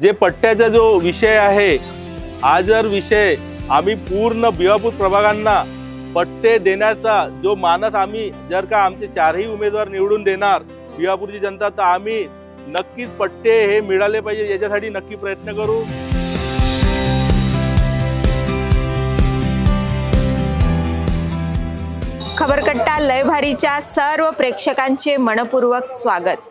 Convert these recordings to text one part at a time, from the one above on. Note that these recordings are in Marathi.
जे पट्ट्याचा जो विषय आहे, हा जर विषय आम्ही पूर्ण भिवापूर प्रभागांना पट्टे देण्याचा जो मानस आम्ही जर का आमचे चारही उमेदवार निवडून देणार भिवापूरची जनता, तर आम्ही नक्कीच पट्टे हे मिळाले पाहिजे याच्यासाठी नक्की प्रयत्न करू। खबरकट्टा लय भारीच्या सर्व प्रेक्षकांचे मनपूर्वक स्वागत।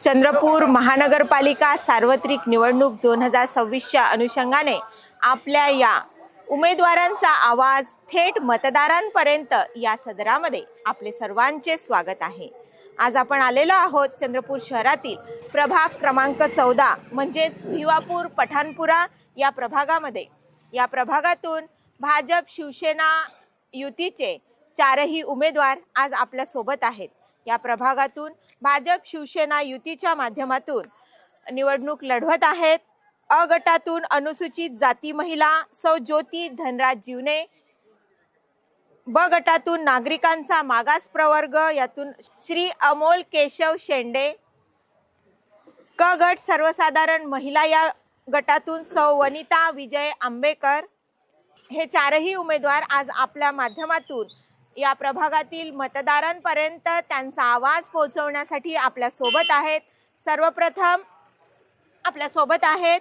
चंद्रपूर महानगरपालिका सार्वत्रिक निवडणूक 2026च्या अनुषंगाने आपल्या या उमेदवारांचा आवाज थेट मतदारांपर्यंत या सदरामध्ये आपले सर्वांचे स्वागत आहे। आज आपण आलेलो आहोत चंद्रपूर शहरातील प्रभाग क्रमांक 14 म्हणजेच भिवापूर पठाणपुरा या प्रभागामध्ये। या प्रभागातून भाजप शिवसेना युतीचे चारही उमेदवार आज आपल्या सोबत आहेत। या प्रभागातून भाजप शिवसेना युतीच्या माध्यमातून निवडणूक लढवत आहेत। अ गटातून अनुसूचित जाती महिला सौ ज्योती धनराज जीवने, ब गटातून नागरिकांचा मागास प्रवर्ग यातून श्री अमोल केशव शेंडे, क गट सर्वसाधारण महिला या गटातून सौ वनिता विजय आंबेकर। हे चारही उमेदवार आज आपल्या माध्यमातून या प्रभागातील मतदारांपर्यंत त्यांचा आवाज पोहोचवण्यासाठी आपल्या सोबत आहेत। सर्वप्रथम आपल्या सोबत आहेत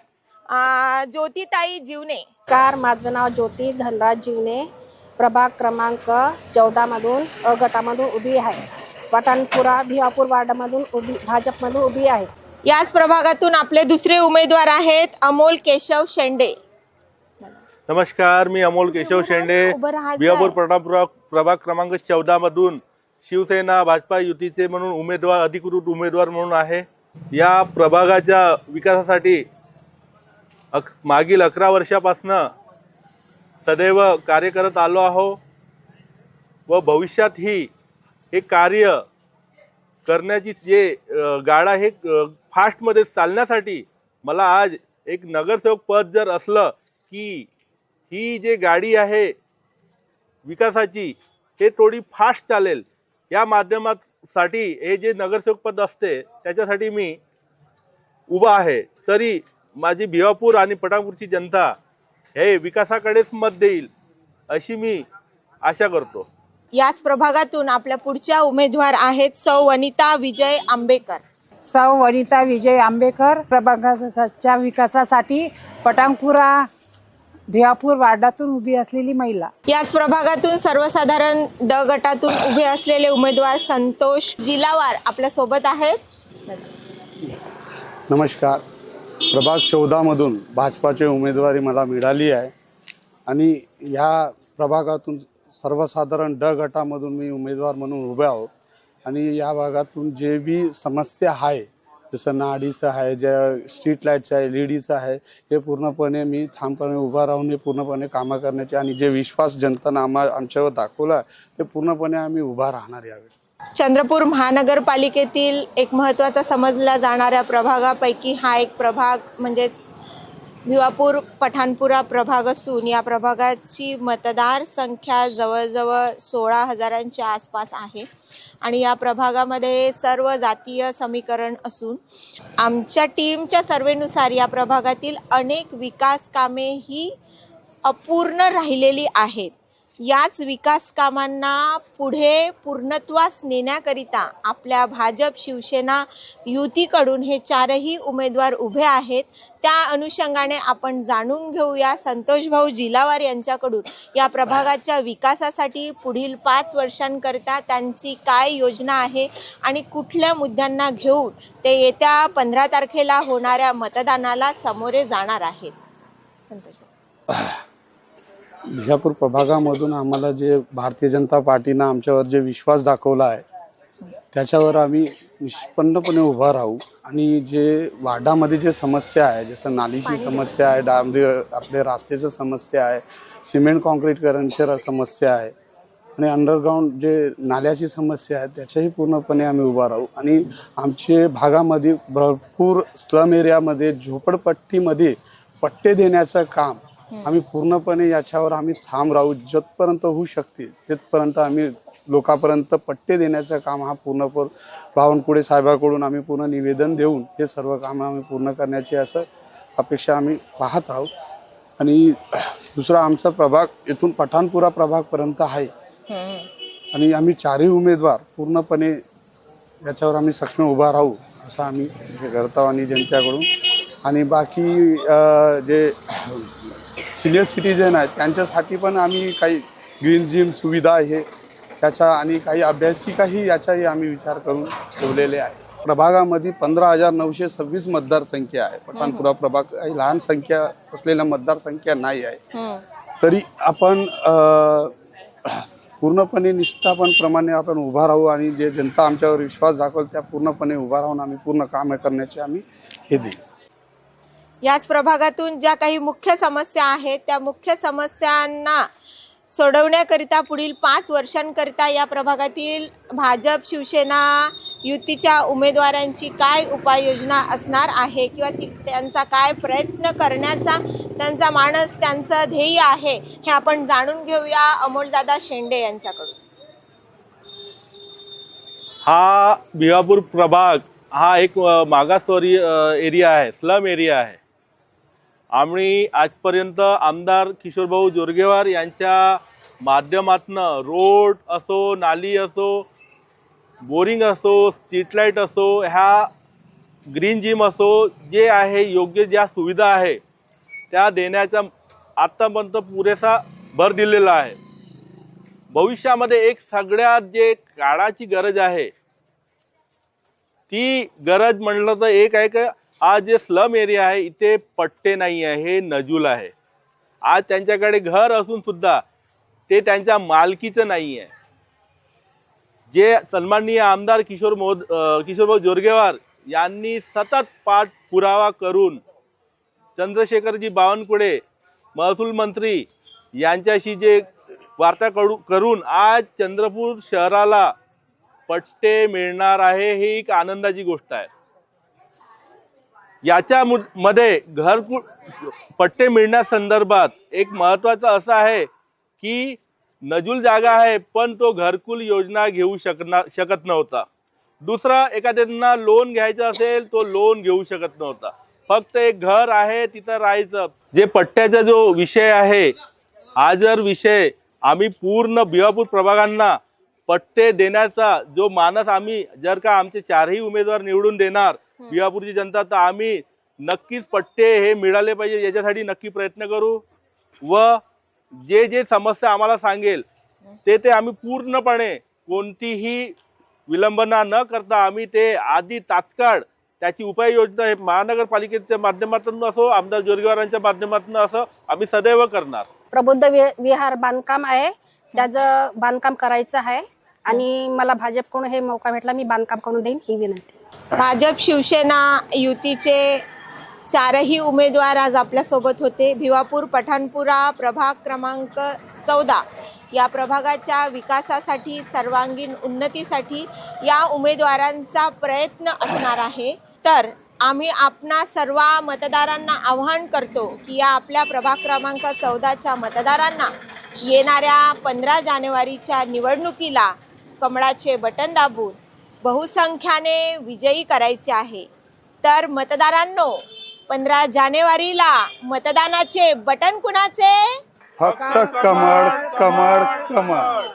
ज्योतिताई जीवने। कार माझं नाव ज्योती धनराज जीवने, प्रभाग क्रमांक 14 मधून अ गटामधून उभी आहे। पठाणपुरा भिवापूर वार्डामधून भाजपमधून उभी आहे। याच प्रभागातून आपले दुसरे उमेदवार आहेत अमोल केशव शेंडे। नमस्कार, मी अमोल केशव शेंडे, भिवापूर पठाणपुरा प्रभाग क्रमांक 14 मधून शिवसेना भाजपा युतीचे म्हणून उमेदवार, अधिकृत उमेदवार म्हणून आहे। या प्रभागाच्या विकासासाठी मागील 11 वर्षापासून सदैव कार्य करत आलो आहो व भविष्यातही हे कार्य करण्याची जे गाडा हे फास्टमध्ये चालण्यासाठी मला आज एक नगरसेवक पद जर असलं की ही जे गाडी आहे विकासाची हे थोडी फास्ट चालेल, या माध्यमासाठी हे जे नगरसेवक पद असते त्याच्यासाठी मी उभा आहे। तरी माझी भिवापूर आणि पठाणपूरची जनता हे विकासाकडेच मत देईल अशी मी आशा करतो। याच प्रभागातून आपल्या पुढच्या उमेदवार आहेत सौ वनिता विजय आंबेकर। सौ वनिता विजय आंबेकर, प्रभागाच्या विकासासाठी पठाणपुरा भिवापूर वार्डातून उभी असलेली महिला। याच प्रभागातून सर्वसाधारण ड गटातून उभे असलेले उमेदवार संतोष जिलावार आपल्या सोबत आहेत। नमस्कार, प्रभाग 14 मधून भाजपाची उमेदवारी मला मिळाली आहे आणि ह्या प्रभागातून सर्वसाधारण ड गटामधून मी उमेदवार म्हणून उभे आहो। आणि या भागातून जे बी समस्या आहे, जसं नाडीचं आहे, जे स्ट्रीट लाईटचं आहे, लेडीचं आहे, हे पूर्णपणे मी ठामपणे उभा राहून हे पूर्णपणे कामं करण्याचे आणि जे विश्वास जनतेनं आमच्यावर दाखवला ते पूर्णपणे आम्ही उभा राहणार यावेळी। चंद्रपूर महानगरपालिकेतील एक महत्त्वाचा समजला जाणाऱ्या प्रभागापैकी हा एक प्रभाग म्हणजेच भिवापूर पठाणपुरा प्रभाग असून या प्रभागाची मतदार संख्या जवळजवळ 16,000च्या आसपास आहे आणि या प्रभागामध्ये सर्व जातीय समीकरण असून आमच्या टीमच्या सर्वेनुसार या प्रभागातील अनेक विकास कामे ही अपूर्ण राहिलेली आहेत। याच विकास कामांना पुढे पूर्णत्वास नेण्याकरिता आपल्या भाजप शिवसेना युतीकडून हे चारही उमेदवार उभे आहेत। त्या अनुषंगाने आपण जाणून घेऊया संतोष भाऊ जिलावार यांच्याकडून या प्रभागाच्या विकासासाठी पुढील 5 वर्षांकरिता त्यांची काय योजना आहे आणि कुठल्या मुद्द्यांना घेऊन ते येत्या 15 तारखेला होणाऱ्या मतदानाला सामोरे जाणार आहेत। संतोष भाऊ। भिवापूर प्रभागामधून आम्हाला जे भारतीय जनता पार्टीनं आमच्यावर जे विश्वास दाखवला आहे त्याच्यावर आम्ही निष्पन्नपणे उभा राहू आणि जे वार्डामध्ये जे समस्या आहे, जसं नालीची समस्या आहे, आपले रस्त्याची समस्या आहे, सिमेंट कॉन्क्रीटकरणची समस्या आहे आणि अंडरग्राऊंड जे नाल्याची समस्या आहे त्याच्याही पूर्णपणे आम्ही उभा राहू। आणि आमचे भागामध्ये भरपूर स्लम एरियामध्ये झोपडपट्टीमध्ये पट्टे देण्याचं काम आम्ही पूर्णपणे याच्यावर आम्ही ठाम राहू। जिथपर्यंत होऊ शकते तिथपर्यंत आम्ही लोकांपर्यंत पट्टे देण्याचं काम हा पूर्णपणे बावनकुळे साहेबांकडून आम्ही पूर्ण निवेदन देऊन हे सर्व काम आम्ही पूर्ण करण्याचे असं अपेक्षा आम्ही पाहत आहोत. आणि दुसरा आमचा प्रभाग इथून पठाणपुरा प्रभागपर्यंत आहे आणि आम्ही चारही उमेदवार पूर्णपणे याच्यावर आम्ही सक्षम उभा राहू असं आम्ही हे करत आहोत. आणि जनतेकडून आणि बाकी जे सिनियर सिटीजन आहेत त्यांच्यासाठी पण आम्ही काही ग्रीन जिम सुविधा आहे त्याचा आणि काही अभ्यासिकाही याचाही आम्ही विचार करून ठेवलेले आहे. प्रभागामध्ये 15,926 मतदारसंख्या आहे. पठाणपुरा प्रभाग काही लहान संख्या असलेल्या मतदारसंख्या नाही आहे. तरी आपण पूर्णपणे निष्ठापणप्रमाणे आपण उभा राहू आणि जे जनता आमच्यावर विश्वास दाखवल त्या पूर्णपणे उभा राहून आम्ही पूर्ण काम करण्याचे आम्ही हे देऊ. याच प्रभागातून ज्या काही मुख्य समस्या आहेत त्या मुख्य समस्यांना सोडवण्याकरिता पुढील 5 वर्षांकरिता या प्रभागातील भाजप शिवसेना युतीच्या उमेदवारांची काय उपाययोजना असणार आहे किंवा त्यांचा काय प्रयत्न करण्याचा त्यांचा मानस त्यांचं ध्येय आहे हे आपण जाणून घेऊया अमोलदादा शेंडे यांच्याकडून. हा भिवापूर प्रभाग हा एक मागासवर्गीय एरिया आहे, स्लम एरिया आहे. आम्ही आजपर्यंत आमदार किशोरभाऊ जोरगेवार यांच्या माध्यमातून रोड असो, नाली असो, बोरिंग असो, स्ट्रीट लाईट असो, ह्या ग्रीन जिम असो, जे आहे योग्य ज्या सुविधा आहे त्या देण्याचा आत्तापर्यंत पुरेसा भर दिलेला आहे. भविष्यामध्ये एक सगळ्यात जे काळाची गरज आहे ती गरज म्हटलं तर एक आहे की आज जे स्लम एरिया आहे इथे पट्टे नाही आहे, हे नजूल आहे. आज त्यांच्याकडे घर असून सुद्धा ते त्यांच्या मालकीचं नाही आहे. जे सन्माननीय आमदार किशोरभाऊ जोरगेवार यांनी सतत पाठपुरावा करून चंद्रशेखरजी बावनकुळे महसूल मंत्री यांच्याशी जे वार्ता करून आज चंद्रपूर शहराला पट्टे मिळणार आहे, ही एक आनंदाची गोष्ट आहे. याच्यामध्ये घरकुल पट्टे मिळण्यासंदर्भात एक महत्त्वाचं असं आहे की नजूल जागा आहे पण तो घरकुल योजना घेऊ शकत नव्हता. दुसरा एखाद्यांना लोन घ्यायचं असेल तो लोन घेऊ शकत नव्हता. फक्त एक घर आहे तिथं राहायचं. जे पट्ट्याचा जो विषय आहे हा जर विषय आम्ही पूर्ण भिवापूर प्रभागांना पट्टे देण्याचा जो मानस आम्ही जर का आमचे चारही उमेदवार निवडून देणार भिवापूरची जनता तर आम्ही नक्कीच पट्टे हे मिळाले पाहिजे याच्यासाठी नक्की प्रयत्न करू. व जे जे समस्या आम्हाला सांगेल ते आम्ही पूर्णपणे कोणतीही विलंबना न करता आम्ही ते आधी तात्काळ त्याची उपाययोजना हे महानगरपालिकेच्या माध्यमातून असो आमदार जोरगेवारांच्या माध्यमातून असो आम्ही सदैव करणार. प्रबुद्ध विहार बांधकाम आहे त्याचं बांधकाम करायचं आहे आणि मला भाजपकडून हे मौका भेटला मी बांधकाम करून देईन ही विनंती. भाजप शिवसेना युतीचे चारही उमेदवार आज आपल्यासोबत होते. भिवापूर पठाणपुरा प्रभाग क्रमांक 14 या प्रभागाच्या विकासासाठी सर्वांगीण उन्नतीसाठी या उमेदवारांचा प्रयत्न असणार आहे. तर आम्ही आपणा सर्व मतदारांना आवाहन करतो की या आपल्या प्रभाग क्रमांक 14च्या मतदारांना येणाऱ्या 15 जानेवारीच्या निवडणुकीला कमळाचे बटन दाबून बहुसंख्याने विजयी करायचे आहे. तर मतदारांनो 15 जानेवारीला मतदानाचे बटन कुणाचे? फक्त कमळ कमळ कमळ.